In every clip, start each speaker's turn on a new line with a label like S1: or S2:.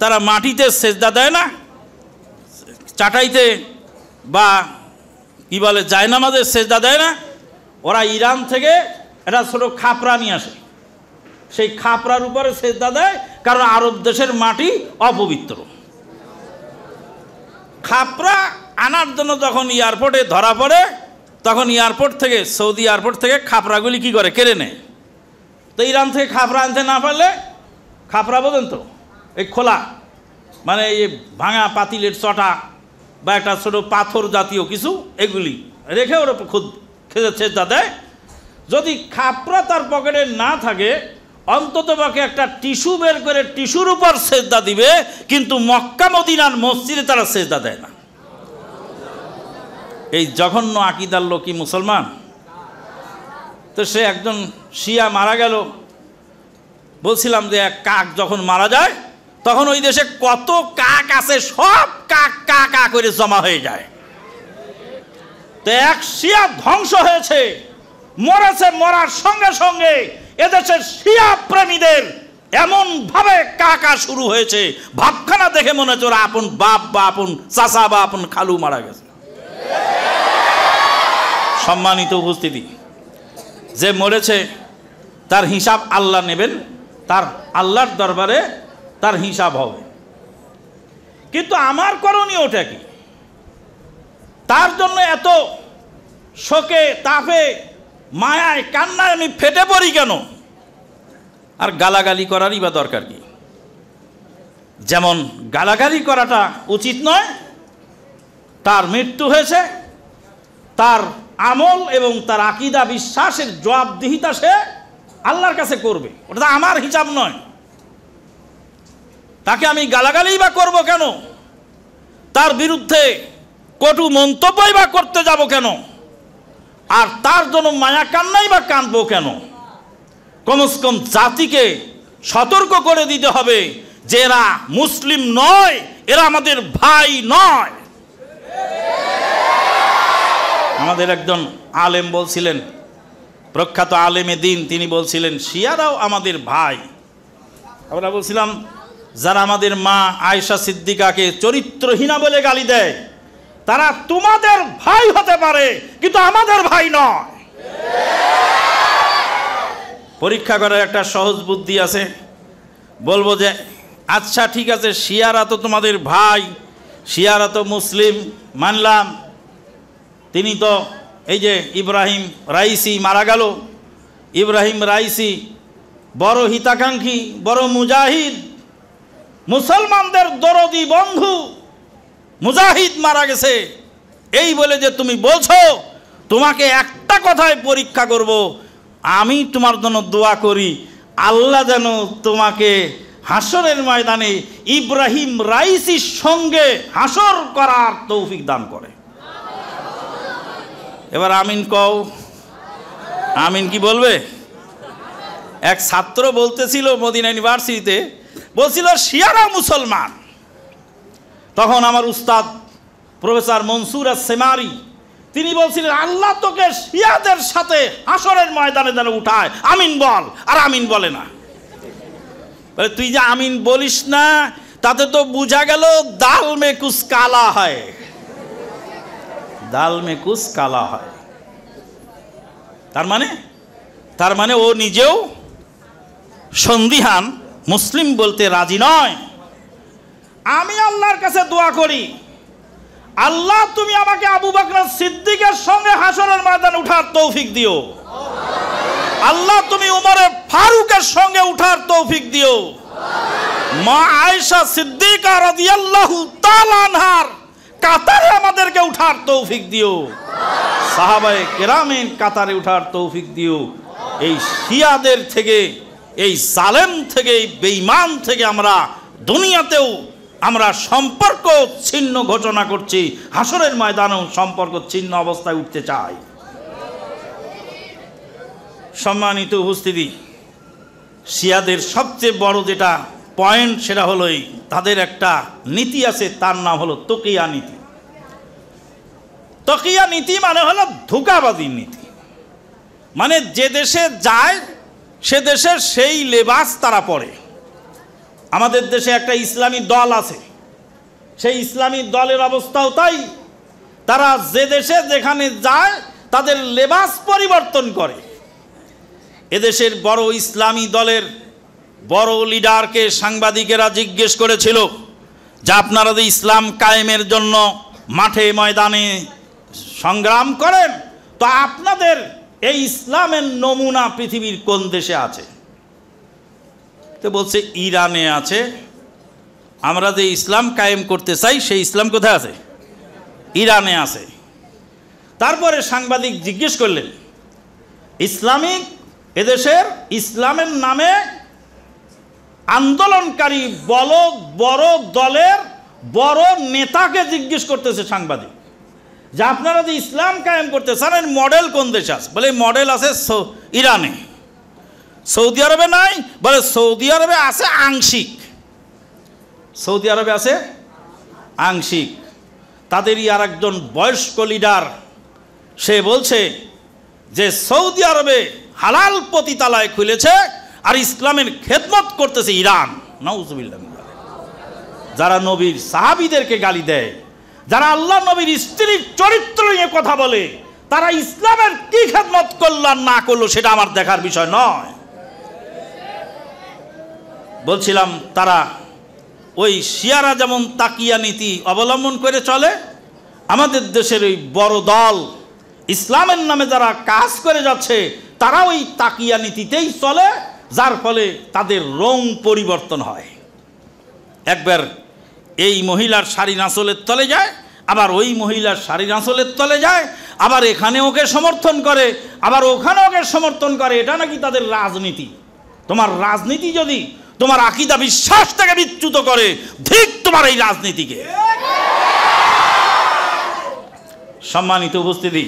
S1: তারা মাটিতে সেজদা দেয় না, চাটাইতে বা কি বলে জায়নামাজে সেজদা দেয় না। ওরা ইরান থেকে একটা ছোটো খাপড়া নিয়ে আসে, সেই খাপড়ার উপরে সেজদা দেয়, কারণ আরব দেশের মাটি অপবিত্র। খাপড়া আনার জন্য যখন এয়ারপোর্টে ধরা পড়ে, তখন এয়ারপোর্ট থেকে, সৌদি এয়ারপোর্ট থেকে খাপড়াগুলি কি করে কেড়ে নেয়। তো ইরান থেকে খাপড়া আনতে না পারলে, খাপড়া বোঝেন তো, এই খোলা মানে এই ভাঙা পাতিলের চটা বা একটা ছোটো পাথর জাতীয় কিছু, এগুলি রেখে ওর খুদ খেতে সেজদা দেয়। যদি খাপড়া তার পকেটে না থাকে, অন্তত পক্ষে একটা টিস্যু বের করে টিস্যুর উপর সেজদা দিবে, কিন্তু মক্কা মদিনার মসজিদে তারা সেজদা দেয় না। এই জঘন্য আকীদার লোকই মুসলমান। তো সে একজন শিয়া মারা গেল, বলছিলাম যে এক কাক যখন মারা যায়, তখন ওই দেশে কত কাক আছে সব কাক কা কা করে জমা হয়ে যায়। তো এক শিয়া ধ্বংস হয়েছে, মরেছে, মরার সঙ্গে সঙ্গে এদেশের শিয়া প্রেমীদের এমন ভাবে কাকা শুরু হয়েছে, ভাবখানা দেখে মনে হচ্ছে ওরা আপন বাপ বা আপন চাচা বা আপন খালু মারা গেছে। সম্মানিত উপস্থিতি, যে মরেছে তার হিসাব আল্লাহ নেবেন, তার আল্লাহর দরবারে তার হিসাব হবে। কিন্তু আমার করণীয়টা কি? তার জন্য এত শোকে তাপে মায়ায় কান্নায় আমি ফেটে পড়ি কেন? আর গালাগালি করারই বা দরকার কি? যেমন গালাগালি করাটা উচিত নয়, তার মৃত্যু হয়েছে, তার আমল এবং তার আকীদা বিশ্বাসের জবাবদিহিতা সে আল্লাহর কাছে করবে, ওটা আমার হিসাব নয়। তাকে আমি গালাগালি বা করবো কেন? তার বিরুদ্ধে কটু মন্তব্যই বা করতে যাব কেন? আর তার জন্য মায়া কান্নাই বা কাঁদবো কেন? কমসে কম জাতিকে সতর্ক করে দিতে হবে যে এরা মুসলিম নয়, এরা আমাদের ভাই নয়। আমাদের একজন আলেম বলছিলেন, প্রখ্যাত আলেমে দিন, তিনি বলছিলেন শিয়ারাও আমাদের ভাই। আমরা বলছিলাম যারা আমাদের মা আয়েশা সিদ্দিকাকে চরিত্রহীনা বলে গালি দেয়, তারা তোমাদের ভাই হতে পারে কিন্তু আমাদের ভাই নয়। পরীক্ষা করার একটা সহজ বুদ্ধি আছে, বলবো যে আচ্ছা ঠিক আছে, শিয়ারা তো তোমাদের ভাই, শিয়ারা তো মুসলিম মানলাম, তিনি তো এই যে ইব্রাহিম রাইসি মারা গেল, ইব্রাহিম রাইসি বড় হিতাকাঙ্ক্ষী, বড় মুজাহিদ, মুসলমানদের দরদি বন্ধু মুজাহিদ মারা গেছে, এই বলে যে তুমি বলছো, তোমাকে একটা কথায় পরীক্ষা করব, আমি তোমার জন্য দোয়া করি আল্লাহ যেন তোমাকে হাসরের ময়দানে ইব্রাহিম রাইসির সঙ্গে হাসর করার তৌফিক দান করে। এবার আমিন কও, আমিন কি বলবে? এক ছাত্র বলতেছিল মদিনা ইউনিভার্সিটিতে, বলছিল শিয়ারা মুসলমান। তখন আমার উস্তাদ প্রফেসর মনসুর সেমারি তিনি বলছিলেন আল্লাহ তোকে শিয়াদের সাথে হাসরের ময়দানে যেন উঠায়, আমিন বল। আর আমিন বলে না। বলে তুই যে আমিন বলিস না, তাতে তো বোঝা গেল দাল মে কুছ কালা হয়, দাল মে কুছ কালা হয়। তার মানে ও নিজেও সন্দিহান, মুসলিম বলতে রাজি নয়। আমি আল্লাহর কাছে দোয়া করি, আল্লাহ তুমি আমাকে আবু বকর সিদ্দিকের সঙ্গে হাসরের ময়দানে উঠার তৌফিক দিও। আল্লাহ তুমি উমরে ফারুকের সঙ্গে উঠার তৌফিক দিও। মা আয়েশা সিদ্দিকা রাদিয়াল্লাহু তাআলা আনহার কাতারে আমাদেরকে উঠার তৌফিক দিও। সাহাবায়ে কেরামের কাতারে উঠার তৌফিক দিও। এই শিয়াদের থেকে, এই জালেম থেকে, এই বেঈমান থেকে আমরা দুনিয়াতেও আমরা সম্পর্ক ছিন্ন ঘোষণা করছি, হাসরের ময়দানেও সম্পর্ক ছিন্ন অবস্থায় উঠতে চাই। সম্মানিত উপস্থিতি, শিয়াদের সবচেয়ে বড় যেটা পয়েন্ট সেটা হলো তাদের একটা নীতি আছে, তার নাম হলো তকিয়া নীতি। তকিয়া নীতি মানে হলো ধোঁকাবাজির নীতি। মানে যে দেশে যায় সে দেশের সেই লেবাস তারা পরে। আমাদের দেশে একটা ইসলামী দল আছে, সেই ইসলামী দলের অবস্থাও তাই। তারা যে দেশে যেখানে যায় তাদের লেবাস পরিবর্তন করে। এদেশের বড় ইসলামী দলের বড় লিডারকে সাংবাদিকেরা জিজ্ঞেস করেছিল যে আপনারা যে ইসলাম কায়েমের জন্য মাঠে ময়দানে সংগ্রাম করেন, তো আপনাদের এই ইসলামের নমুনা পৃথিবীর কোন দেশে আছে? তো বলছে ইরানে আছে। আমরা যে ইসলাম কায়েম করতে চাই সেই ইসলাম কোথায় আছে? ইরানে আছে। তারপরে সাংবাদিক জিজ্ঞেস করলেন, ইসলামিক এদেশের ইসলামের নামে আন্দোলনকারী বড় দলের বড় নেতাকে জিজ্ঞেস করতেছে সাংবাদিক যে আপনারা যে ইসলাম কায়েম করতে চান মডেল কোন দেশে আছে? বলে মডেল আছে ইরানে। সৌদি আরবে নাই? বলে সৌদি আরবে আছে আংশিক। সৌদি আরবে আছে আংশিক। তাদেরই আর একজন বয়স্ক লিডার সে বলছে যে সৌদি আরবে হালাল পতিতালয় খুলেছে আর ইসলামের খেদমত করতেছে ইরান। নাউজুবিল্লাহ। যারা নবীর সাহাবীদেরকে গালি দেয়, যারা আল্লাহ নবীর স্ত্রীর চরিত্র নিয়ে কথা বলে, তারা ইসলামের কি খেদমত করল আর না করলো সেটা আমার দেখার বিষয় নয়। বলছিলাম তারা ওই শিয়ারা যেমন তাকিয়া নীতি অবলম্বন করে চলে, আমাদের দেশের ওই বড় দল ইসলামের নামে যারা কাজ করে যাচ্ছে তারা ওই তাকিয়া নীতিতেই চলে, যার ফলে তাদের রং পরিবর্তন হয়। একবার এই মহিলার শাড়ির আঁচলের তলে যায়, আবার ওই মহিলার শাড়ির আঁচলের তলে যায়, আবার এখানে ওকে সমর্থন করে, আবার ওখানে ওকে সমর্থন করে। এটা নাকি তাদের রাজনীতি। তোমার রাজনীতি যদি তোমার আকীদা বিশ্বাস থেকে বিচ্যুত করে, ঠিক তোমার এই রাজনীতিকে। সম্মানিত উপস্থিতি,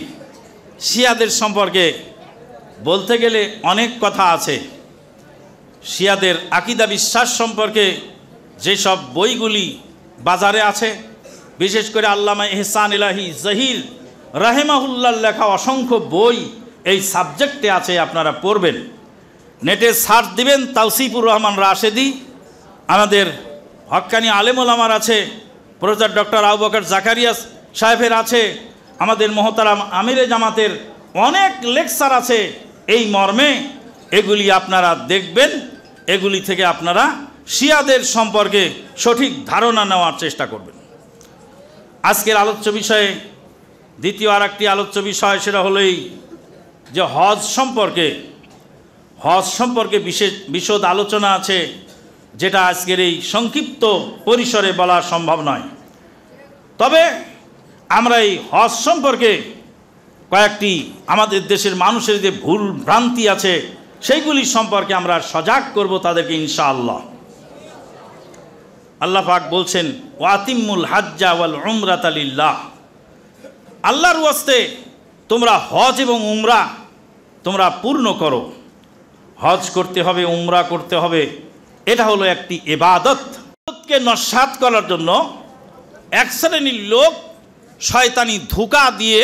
S1: শিয়াদের সম্পর্কে বলতে গেলে অনেক কথা আছে। শিয়াদের আকীদা বিশ্বাস সম্পর্কে যেসব বইগুলি বাজারে আছে, বিশেষ করে আল্লামা ইহসান ইলাহি জহির রাহেমাহুল্লাহর লেখা অসংখ্য বই এই সাবজেক্টে আছে, আপনারা পড়বেন। নেটে সার্চ দিবেন তাওসিফুর রহমান রাশেদি, আমাদের হক্কানি আলেম ওলামার আছে, প্রফেসর ডক্টর আবু বকর জাকারিয়া সাহেবের আছে, আমাদের মহতারাম আমিরে জামাতের অনেক লেকচার আছে এই মর্মে। এগুলি আপনারা দেখবেন, এগুলি থেকে আপনারা শিয়াদের সম্পর্কে সঠিক ধারণা নেওয়ার চেষ্টা করবেন। আজকের আলোচ্য বিষয়ে দ্বিতীয় আর একটি আলোচ্য বিষয়, সেটা হলোই যে হজ সম্পর্কে বিশদ আলোচনা আছে, যেটা আজকের এই সংক্ষিপ্ত পরিসরে বলা সম্ভব নয়। তবে আমরা এই হজ সম্পর্কে কয়েকটি আমাদের দেশের মানুষের যে ভুল ভ্রান্তি আছে সেইগুলি সম্পর্কে আমরা সজাগ করব তাদেরকে ইনশাআল্লাহ। আল্লাহ পাক বলছেন, ওয়াতিমুল হাজ্জা ওয়াল উমরাতা লিল্লাহ। আল্লাহর ওয়াস্তে তোমরা হজ এবং উমরা তোমরা পূর্ণ করো। হজ করতে হবে, উমরা করতে হবে, এটা হলো একটি ইবাদতকে নস্যাৎ করার জন্য এক শ্রেণীর লোক শয়তানি ধোঁকা দিয়ে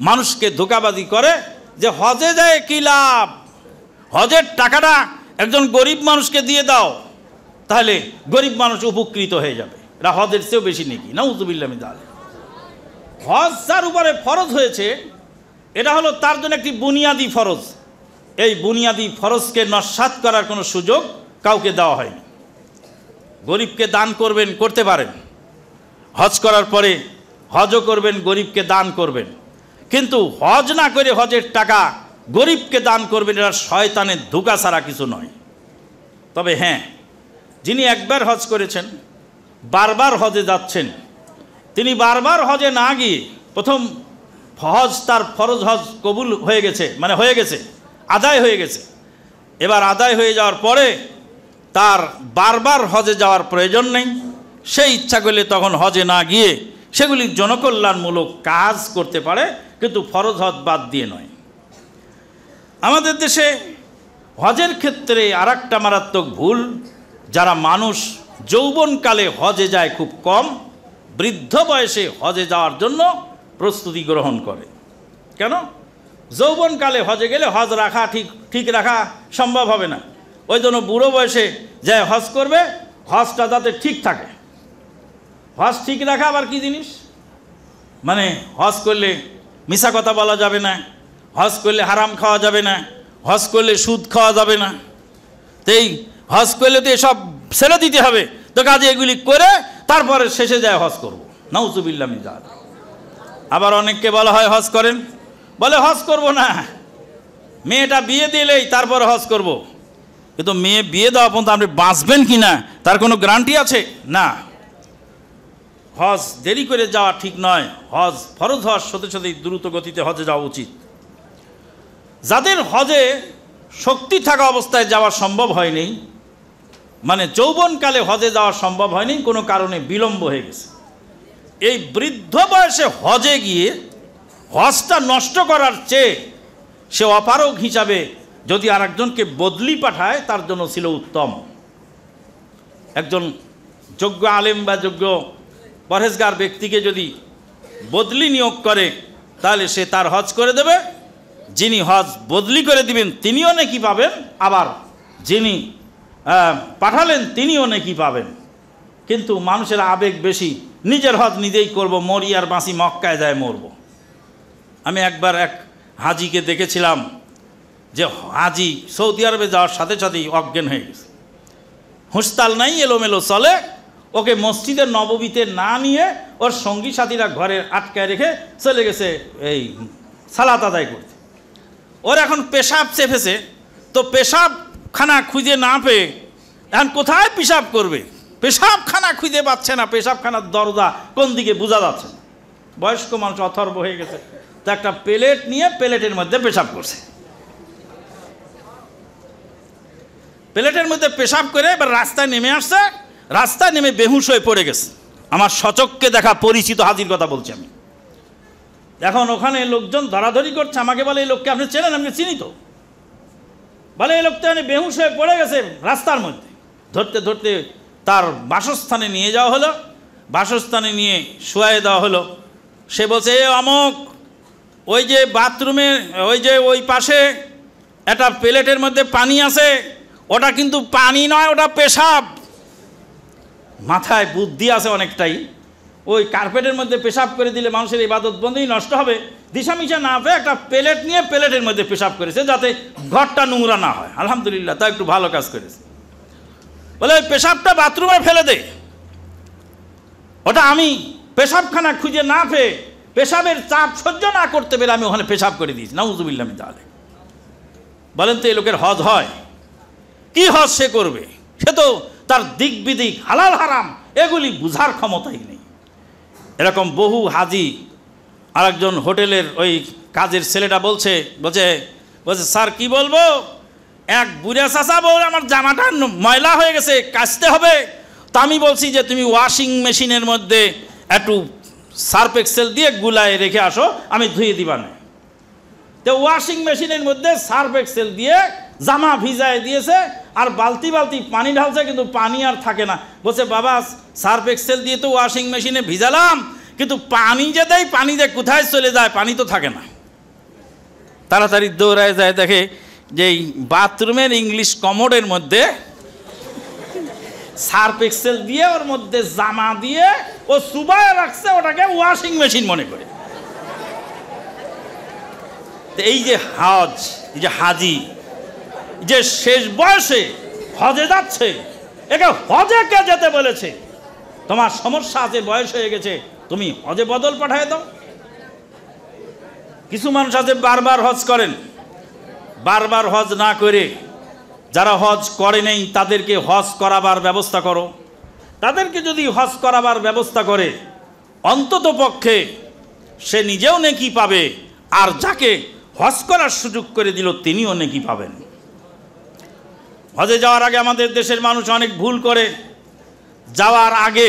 S1: মানুষকে ধোঁকাবাজি করে যে হজে যায় কি লাভ, হজের টাকাটা একজন গরিব মানুষকে দিয়ে দাও, তাহলে গরিব মানুষ উপকৃত হয়ে যাবে। এটা হজের চেয়েও বেশি নাকি। নাউযুবিল্লাহ মিন যালিক। হজ যার উপরে ফরজ হয়েছে, এটা হলো তার জন্য একটি বুনিয়াদি ফরজ। এই বুনিয়াদি ফরজকে নস্যাৎ করার কোনো সুযোগ কাউকে দেওয়া হয়নি। গরিবকে দান করবেন, করতে পারেন, হজ করার পরে হজও করবেন, গরিবকে দান করবেন, কিন্তু হজ না করে হজের টাকা গরিবকে দান করবেন, এটা শয়তানের ধোঁকা ছাড়া কিছু নয়। তবে হ্যাঁ, যিনি একবার হজ করেছেন, বারবার হজে যাচ্ছেন, তিনি বারবার হজে না গিয়ে প্রথম হজ তার ফরজ হজ কবুল হয়ে গেছে, মানে হয়ে গেছে, আদায় হয়ে গেছে। এবার আদায় হয়ে যাওয়ার পরে তার বারবার হজে যাওয়ার প্রয়োজন নেই। সেই ইচ্ছা করলে তখন হজে না গিয়ে সেগুলি জনকল্যাণমূলক কাজ করতে পারে, কিন্তু ফরজ হজ বাদ দিয়ে নয়। আমাদের দেশে হজের ক্ষেত্রে আর একটা মারাত্মক ভুল, যারা মানুষ যৌবনকালে হজে যায় খুব কম, বৃদ্ধ বয়সে হজে যাওয়ার জন্য প্রস্তুতি গ্রহণ করে। কেন? যৌবনকালে হজে গেলে হজ রাখা ঠিক রাখা সম্ভব হবে না। ওই জন্য বুড়ো বয়সে যায় হজ করবে, হজটা যাতে ঠিক থাকে। হজ ঠিক রাখা আবার কি জিনিস? মানে হজ করলে মিছা কথা বলা যাবে না, হজ করলে হারাম খাওয়া যাবে না, হজ করলে সুদ খাওয়া যাবে না। তো এই হজ করলে তো এসব ছেড়ে দিতে হবে। তো কাজে এগুলি করে তারপরে শেষে যায় হজ করবো, নাউজুবিল্লাহ মিন যালিক। আবার অনেককে বলা হয় হজ করেন, বলে হজ করব না, মেয়েটা বিয়ে দিলেই তারপর হজ করব। কিন্তু মেয়ে বিয়ে দেওয়া পর্যন্ত আপনি বাঁচবেন কি না তার কোনো গ্যারান্টি আছে? না। হজ দেরি করে যাওয়া ঠিক নয়। হজ ফরজ হওয়ার সাথে সাথেই দ্রুত গতিতে হজে যাওয়া উচিত। যাদের হজে শক্তি থাকা অবস্থায় যাওয়া সম্ভব হয়নি, মানে যৌবনকালে হজে যাওয়া সম্ভব হয়নি, কোনো কারণে বিলম্ব হয়ে গেছে, এই বৃদ্ধ বয়সে হজে গিয়ে হজটা নষ্ট করার চেয়ে সে অপারগ হিসাবে যদি আরেকজনকে বদলি পাঠায় তার জন্য ছিল উত্তম। একজন যোগ্য আলেম বা যোগ্য পরহেজগার ব্যক্তিকে যদি বদলি নিয়োগ করে তাহলে সে তার হজ করে দেবে। যিনি হজ বদলি করে দিবেন তিনিও নেকি পাবেন, আবার যিনি পাঠালেন তিনিও নেকি পাবেন। কিন্তু মানুষের আবেগ বেশি, নিজের হজ নিজেই করব, মরি আর বাঁচি, মক্কায় যায় মরব। আমি একবার এক হাজিকে দেখেছিলাম যে হাজি সৌদি আরবে যাওয়ার সাথে সাথেই অজ্ঞান হয়ে গেছে, হুঁশতাল নাই, এলোমেলো চলে। ওকে মসজিদের নববীতে না নিয়ে ওর সঙ্গী সাথীরা ঘরে আটকায় রেখে চলে গেছে এই সালাত আদায় করতে। ওর এখন পেশাব চেপেছে, তো পেশাবখানা খুঁজে না পেয়ে এখন কোথায় পেশাব করবে? পেশাবখানা খুঁজে পাচ্ছে না, পেশাবখানার দরজা কোন দিকে বোঝা যাচ্ছে না। বয়স্ক মানুষ, অথর্ব হয়ে গেছে, তো একটা প্লেট নিয়ে প্লেটের মধ্যে পেশাব করছে। প্লেটের মধ্যে পেশাব করে এবার রাস্তায় নেমে আসছে, রাস্তায় নেমে বেহুশ হয়ে পড়ে গেছে। আমার সচক্ষে দেখা পরিচিত হাজির কথা বলছি আমি। এখন ওখানে লোকজন ধরাধরি করছে, আমাকে বলে এই লোককে আপনি চেনেন? আমি চিনি তো। বলে এই লোকটা বেহুশ হয়ে পড়ে গেছে রাস্তার মধ্যে। ধরতে ধরতে তার বাসস্থানে নিয়ে যাওয়া হলো, বাসস্থানে নিয়ে শুয়ায়ে দেওয়া হলো। সে বলছে, এ অমুক, ওই যে বাথরুমে ওই পাশে একটা প্লেটের মধ্যে পানি আছে, ওটা কিন্তু পানি নয়, ওটা পেশাব। মাথায় বুদ্ধি আছে অনেকটাই। ওই কার্পেটের মধ্যে পেশাব করে দিলে মানুষের ইবাদত বন্দেগী নষ্ট হবে, দিশামিশা না পেয়ে একটা প্লেট নিয়ে প্লেটের মধ্যে পেশাব করেছে যাতে ঘরটা নোংরা না হয়। আলহামদুলিল্লাহ, তা একটু ভালো কাজ করেছে। বলে ওই পেশাবটা বাথরুমে ফেলে দে। ওটা আমি পেশাবখানা খুঁজে না পেয়ে পেশাবের চাপ সহ্য না করতে পেরে আমি ওখানে পেশাব করে দিয়েছি, নাউজুবিল্লাহ মিন যালিক। বলেন তো এই লোকের হজ হয়? কি হজ সে করবে? সে তো তার দিক বিদিক, হালাল হারাম এগুলি বুঝার ক্ষমতাই নেই। এরকম বহু হাজি। আরেকজন হোটেলের ওই কাজের ছেলেটা বলছে স্যার কি বলবো, এক বুড়া চাচা বল আমার জামাটা ময়লা হয়ে গেছে, কাচতে হবে। তা আমি বলছি যে তুমি ওয়াশিং মেশিনের মধ্যে একটু সার্ফ এক্সেল দিয়ে গুলায় রেখে আসো, আমি ধুয়ে দিবা না। তো ওয়াশিং মেশিনের মধ্যে সার্ফ এক্সেল দিয়ে জামা ভিজায় দিয়েছে, আর বালতি বালতি পানি ঢালছে, কিন্তু পানি আর থাকে না। বলছে বাবা সার্ফ এক্সেল দিয়ে তো ওয়াশিং মেশিনে ভিজালাম, কিন্তু পানি যে দেয়, পানি যে কোথায় চলে যায়, পানি তো থাকে না। তাড়াতাড়ি দৌড়ায় যায়, দেখে যে এই বাথরুমের ইংলিশ কমোডের মধ্যে সার্ফ এক্সেল দিয়ে ওর মধ্যে জামা দিয়ে ও সুবায় রাখছে, ওটাকে ওয়াশিং মেশিন মনে করে। এই যে হজ, এই যে হাজি যে শেষ বয়সে হজে যাচ্ছে, একে হজে কে যেতে বলেছে? তোমার সমস্যা আছে, বয়স হয়ে গেছে, তুমি হজে বদল পাঠায় দাও। কিছু মানুষ আছে বারবার হজ করেন, বারবার হজ না করে যারা হজ করে নেই তাদেরকে হজ করাবার ব্যবস্থা করো। তাদেরকে যদি হজ করাবার ব্যবস্থা করে অন্তত পক্ষে সে নিজেও নেকি পাবে, আর যাকে হজ করার সুযোগ করে দিল তিনিও নেকি পাবেন। হজে যাওয়ার আগে আমাদের দেশের মানুষ অনেক ভুল করে। যাওয়ার আগে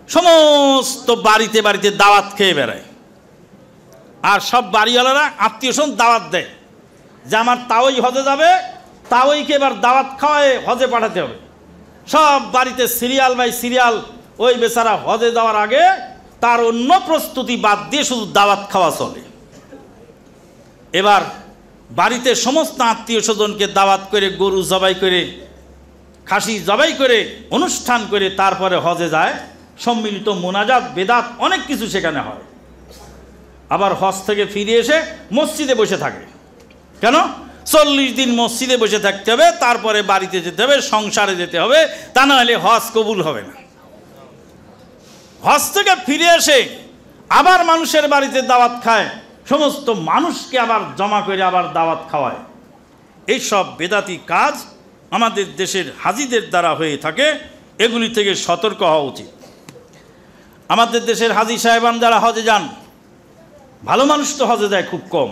S1: সমস্ত বাড়িতে বাড়িতে দাওয়াত খেয়ে বেড়ায়, আর সব বাড়িওয়ালারা আত্মীয় স্বজন দাওয়াত দেয় যে আমার তাওই হজে যাবে, তাওইকে এবার দাওয়াত খাওয়ায় হজে পাঠাতে হবে। সব বাড়িতে সিরিয়াল বাই সিরিয়াল ওই বেচারা হজে যাওয়ার আগে তার অন্য প্রস্তুতি বাদ দিয়ে শুধু দাওয়াত খাওয়া চলে। এবার বাড়িতে সমস্ত আত্মীয় স্বজনকে দাওয়াত করে গরু জবাই করে খাসি জবাই করে অনুষ্ঠান করে তারপরে হজে যায়, সম্মিলিত মোনাজাত বেদাত অনেক কিছু সেখানে হয়। আবার হজ থেকে ফিরে এসে মসজিদে বসে থাকে। কেন? 40 দিন মসজিদে বসে থাকতে হবে, তারপরে বাড়িতে যেতে হবে, সংসারে যেতে হবে, তা না হলে হজ কবুল হবে না। হজ থেকে ফিরে এসে আবার মানুষের বাড়িতে দাওয়াত খায়, সমস্ত মানুষকে আবার জমা করে আবার দাওয়াত খাওয়ায়। এইসব বেদাতি কাজ আমাদের দেশের হাজিদের দ্বারা হয়ে থাকে, এগুলি থেকে সতর্ক হওয়া উচিত। আমাদের দেশের হাজি সাহেবান যারা হজে যান, ভালো মানুষ তো হজে যায় খুব কম।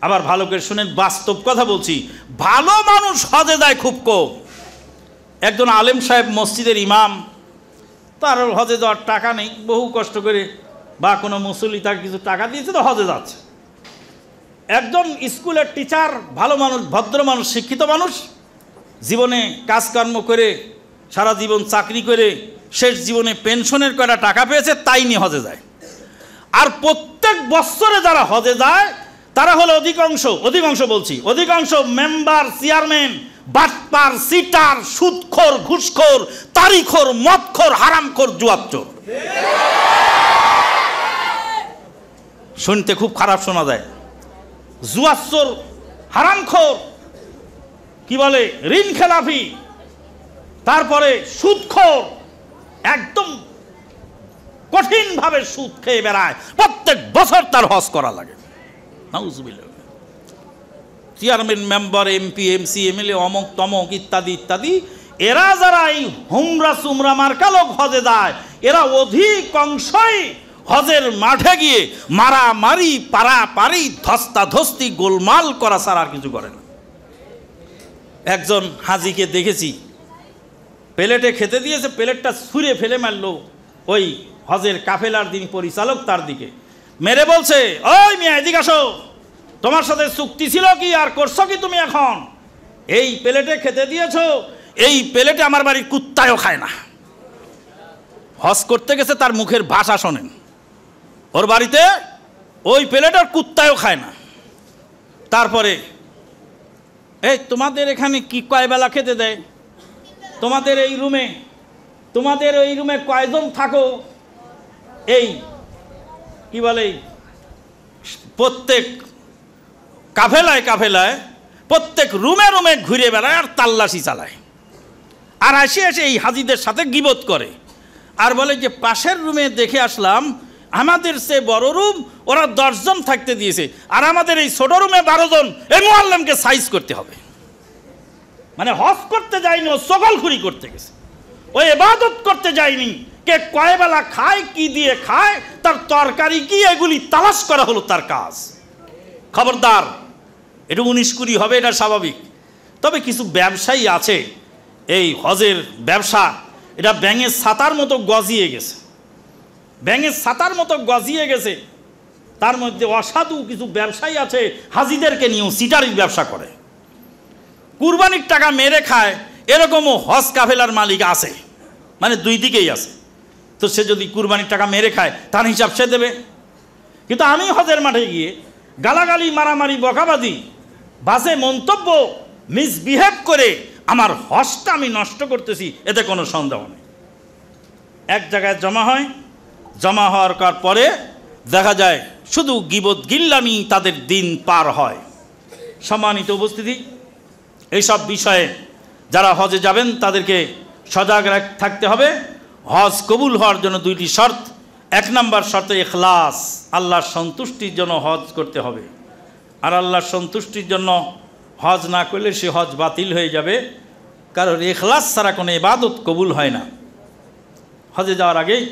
S1: আবার ভালো করে শুনেন, বাস্তব কথা বলছি, ভালো মানুষ হজে যায় খুব কম। একজন আলেম সাহেব মসজিদের ইমাম, তার হজে যাওয়ার টাকা নেই, বহু কষ্ট করে বা কোনো মুসল্লি তাকে কিছু টাকা দিয়েছে তো হজে যাচ্ছে। একজন স্কুলের টিচার, ভালো মানুষ, ভদ্র মানুষ, শিক্ষিত মানুষ, জীবনে কাজকর্ম করে সারা জীবন চাকরি করে শেষ জীবনে পেনশনের কয়টা টাকা পেয়েছে, তাই নিয়ে হজে যায়। আর প্রত্যেক বছরে যারা হজে যায় তারা হলো অধিকাংশ বলছি, অধিকাংশ মেম্বার, চেয়ারম্যান, বাটপার, সিটার, সুদখোর, ঘুষখোর, তারিখোর, মদখোর, হারামখোর, জুয়াচোর। শুনতে খুব খারাপ শোনা যায়, জুয়াচোর, হারামখোর, কি বলে ঋণ খেলাফি, তারপরে সুদখোর, একদম কঠিনভাবে সুদ খেয়ে বেড়ায়, প্রত্যেক বছর তার হজ করা লাগে। Chairman, member, MP, MC, MLA, অমক তমক ইত্যাদি ইত্যাদি, এরা যারা এই হুমরা সুমরা মার্কা লোক হজে যায়, এরা অধিকাংশই হজের মাঠে গিয়ে মারামারি, পারাপারি, ধস্তাধস্তি, গোলমাল করা ছাড়া আর কিছু করে না। একজন হাজিকে দেখেছি, প্লেটে খেতে দিয়েছে, প্লেটটা ছুঁড়ে ফেলে মারলো ওই হজের কাফেলার যিনি পরিচালক তার দিকে, মেরে বলছে, ওই মিয়া এদিকে আসো, তোমার সাথে চুক্তি ছিল কি, আর করছো কি তুমি এখন? এই প্লেটে খেতে দিয়েছো, এই প্লেটে আমার বাড়ির কুত্তায়ও খায় না। হজ করতে গেছে, তার মুখের ভাষা শোনেন, ওর বাড়িতে ওই প্লেটের কুত্তায়ও খায় না। তারপরে এই তোমাদের এখানে কি কয় বেলা খেতে দেয়? তোমাদের এই রুমে কয়জন থাকো? এই কি বলে, প্রত্যেক কাফেলায় প্রত্যেক রুমে ঘুরে বেড়ায় আর তাল্লাশি চালায়, আর এসে এই হাজিদের সাথে গীবত করে, আর বলে যে পাশের রুমে দেখে আসলাম, আমাদের সে বড় রুম ওরা 10 জন থাকতে দিয়েছে, আর আমাদের এই ছোট রুমে 12 জন, এই মুআল্লিমকে সাইজ করতে হবে। মানে হজ করতে যায়নি, ও সকলখুরি করতে গেছে, ও ইবাদত করতে যায়নি। কে কয় বেলা খায়, কি দিয়ে খায়, তার তরকারি কি, এগুলি তালাশ করা হলো তার কাজ। খবরদার, এটা 19-20 হবে, এটা স্বাভাবিক। তবে কিছু ব্যবসায়ী আছে, এই হজের ব্যবসা এটা ব্যাঙের ছাতার মতো গজিয়ে গেছে, তার মধ্যে অসাধু কিছু ব্যবসায়ী আছে, হাজিদেরকে নিয়েও সিটারির ব্যবসা করে, কুরবানির টাকা মেরে খায়, এরকমও হজ কাফেলার মালিক আছে, মানে দুই দিকেই আছে। তো সে যদি কুরবানির টাকা মেরে খায়, তার হিসাব সে দেবে। কিন্তু আমি হজের মাঠে গিয়ে গালাগালি, মারামারি, বকাবাজি, বাজে মন্তব্য, মিসবিহেভ করে আমার হজটা আমি নষ্ট করতেছি, এতে কোনো সন্দেহ নেই। এক জায়গায় জমা হওয়ার পরে দেখা যায় শুধু গীবত গিল্লামি তাদের দিন পার হয়। সম্মানিত উপস্থিতি, এইসব বিষয়ে যারা হজে যাবেন তাদেরকে সজাগ থাকতে হবে। হজ কবুল হওয়ার জন্য 2টি শর্ত। 1 নম্বর শর্ত ইখলাস, আল্লাহর সন্তুষ্টির জন্য হজ করতে হবে। আর আল্লাহর সন্তুষ্টির জন্য হজ না করলে সে হজ বাতিল হয়ে যাবে, কারণ ইখলাস ছাড়া কোনো ইবাদত কবুল হয় না। হজে যাওয়ার আগেই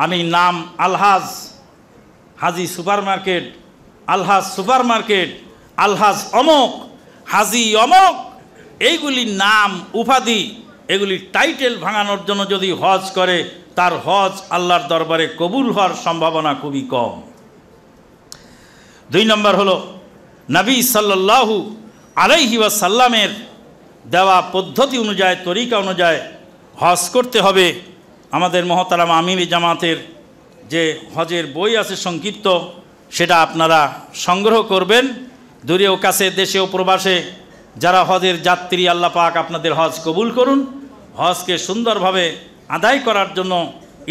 S1: আমি নাম আলহাজ হাজি সুপারমার্কেট, আলহাজ অমক, হাজি অমক, এইগুলি নাম উপাধি, এগুলি টাইটেল ভাঙানোর জন্য যদি হজ করে, তার হজ আল্লাহর দরবারে কবুল হওয়ার সম্ভাবনা খুবই কম। 2 নম্বর হলো নবী সাল্লাল্লাহু আলাইহি ওয়াসাল্লামের দেওয়া পদ্ধতি অনুযায়ী, তরিকা অনুযায়ী হজ করতে হবে। আমাদের মহতারাম আমির জামাতের যে হজের বই আছে সংক্ষিপ্ত, সেটা আপনারা সংগ্রহ করবেন। দূরেও কাছে, দেশেও প্রবাসে যারা হজের যাত্রী, আল্লাহ পাক আপনাদের হজ কবুল করুন। হজকে সুন্দরভাবে আদায় করার জন্য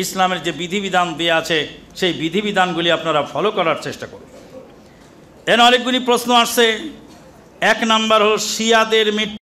S1: ইসলামের যে বিধিবিধান দেওয়া আছে সেই বিধিবিধানগুলি আপনারা ফলো করার চেষ্টা করুন। এর অনেকগুলি প্রশ্ন আসছে। এক নাম্বার হল শিয়াদের মৃত্যু